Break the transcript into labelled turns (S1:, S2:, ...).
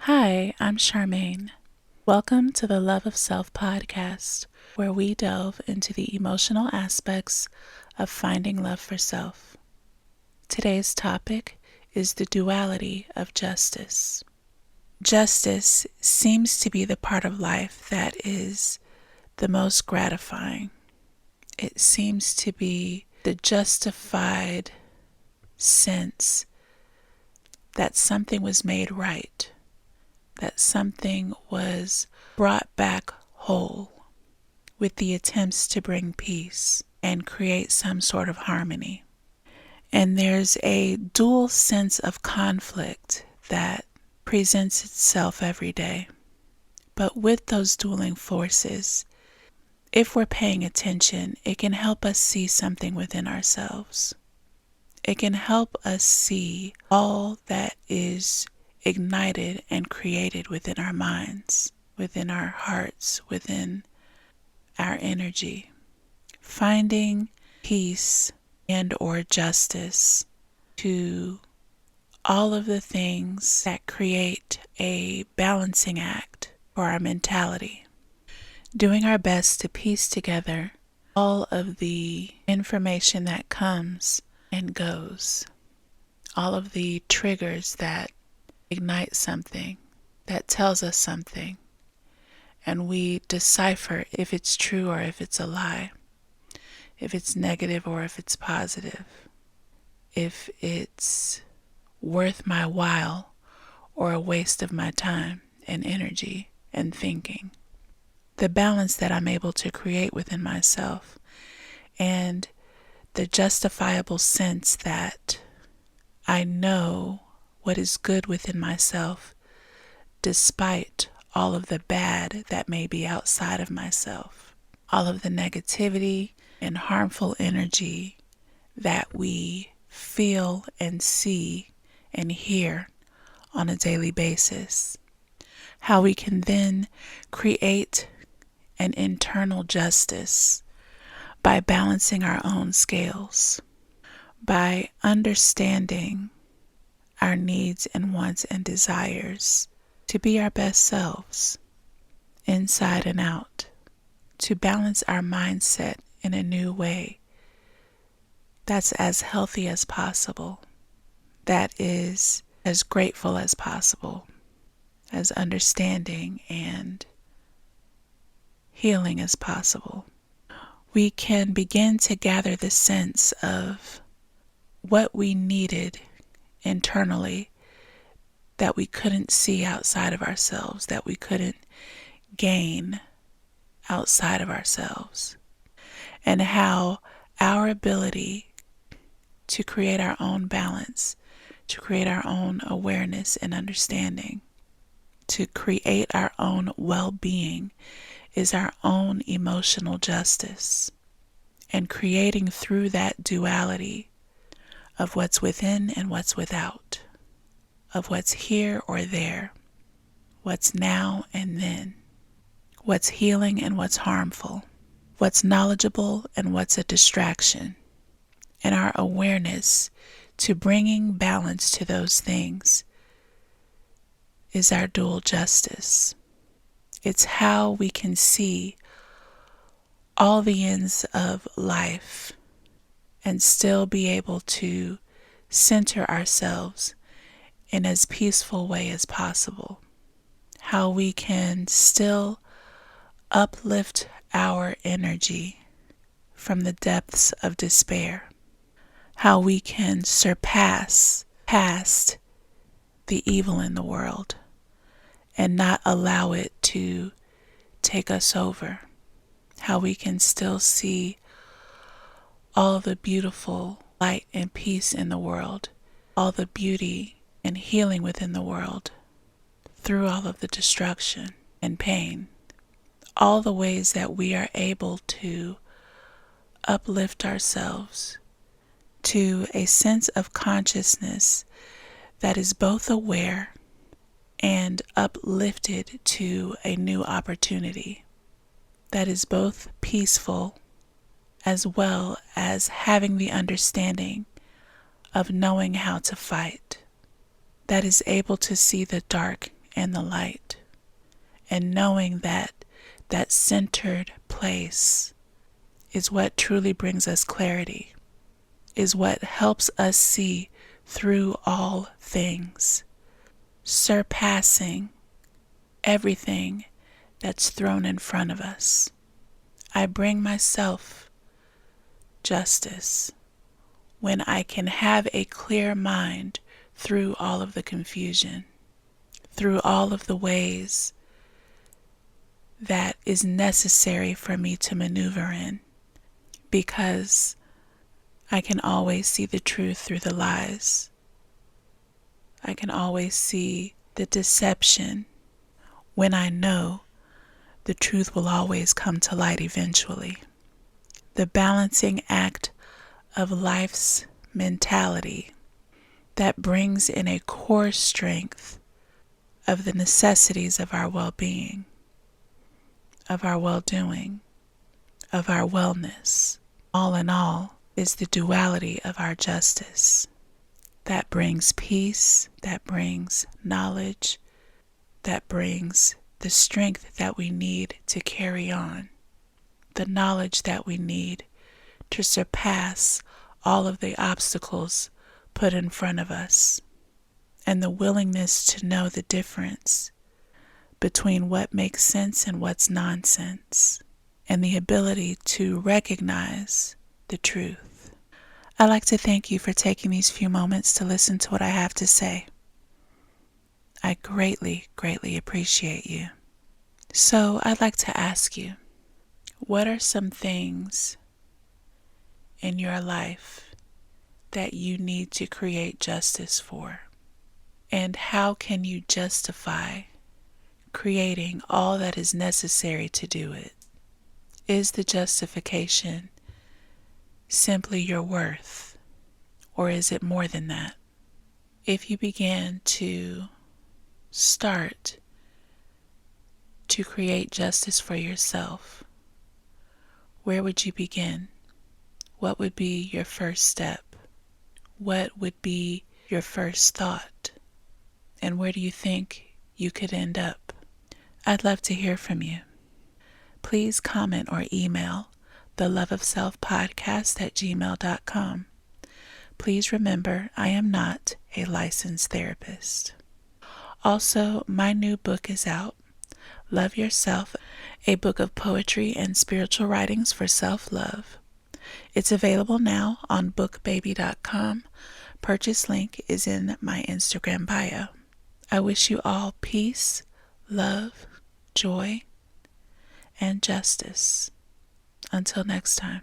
S1: Hi, I'm Charmaine. Welcome to the Love of Self podcast, where we delve into the emotional aspects of finding love for self. Today's topic is the duality of justice. Justice seems to be the part of life that is the most gratifying. It seems to be the justified sense that something was made right, that something was brought back whole with the attempts to bring peace and create some sort of harmony. And there's a dual sense of conflict that presents itself every day. But with those dueling forces, if we're paying attention, it can help us see something within ourselves. It can help us see all that is ignited and created within our minds, within our hearts, within our energy. Finding peace and or justice to all of the things that create a balancing act for our mentality. Doing our best to piece together all of the information that comes and goes. All of the triggers that ignite something, that tells us something, and we decipher if it's true or if it's a lie, if it's negative or if it's positive, if it's worth my while or a waste of my time and energy and thinking. The balance that I'm able to create within myself and the justifiable sense that I know what is good within myself despite all of the bad that may be outside of myself, all of the negativity and harmful energy that we feel and see and hear on a daily basis. How we can then create an internal justice by balancing our own scales, by understanding our needs and wants and desires to be our best selves, inside and out, to balance our mindset in a new way that's as healthy as possible, that is as grateful as possible, as understanding and healing as possible. We can begin to gather the sense of what we needed internally that we couldn't see outside of ourselves, that we couldn't gain outside of ourselves, and how our ability to create our own balance, to create our own awareness and understanding, to create our own well-being is our own emotional justice, and creating through that duality of what's within and what's without, of what's here or there, what's now and then, what's healing and what's harmful, what's knowledgeable and what's a distraction, and our awareness to bringing balance to those things is our dual justice. It's how we can see all the ends of life and still be able to center ourselves in as peaceful way as possible. How we can still uplift our energy from the depths of despair. How we can surpass past the evil in the world and not allow it to take us over. How we can still see all the beautiful light and peace in the world, all the beauty and healing within the world, through all of the destruction and pain. All the ways that we are able to uplift ourselves to a sense of consciousness that is both aware and uplifted to a new opportunity, that is both peaceful as well as having the understanding of knowing how to fight, that is able to see the dark and the light. And knowing that that centered place is what truly brings us clarity, is what helps us see through all things, surpassing everything that's thrown in front of us. I bring myself justice when I can have a clear mind through all of the confusion, through all of the ways that is necessary for me to maneuver in, because I can always see the truth through the lies. I can always see the deception when I know the truth will always come to light eventually. The balancing act of life's mentality that brings in a core strength of the necessities of our well-being, of our well-doing, of our wellness. All in all is the duality of our justice that brings peace, that brings knowledge, that brings the strength that we need to carry on, the knowledge that we need to surpass all of the obstacles put in front of us, and the willingness to know the difference between what makes sense and what's nonsense, and the ability to recognize the truth. I'd like to thank you for taking these few moments to listen to what I have to say. I greatly, greatly appreciate you. So I'd like to ask you, what are some things in your life that you need to create justice for? And how can you justify creating all that is necessary to do it? Is the justification simply your worth, or is it more than that? If you began to start to create justice for yourself, where would you begin? What would be your first step? What would be your first thought? And where do you think you could end up? I'd love to hear from you. Please comment or email theloveofselfpodcast@gmail.com. Please remember, I am not a licensed therapist. Also, my new book is out, Love Yourself, a book of poetry and spiritual writings for self-love. It's available now on bookbaby.com. Purchase link is in my Instagram bio. I wish you all peace, love, joy, and justice. Until next time.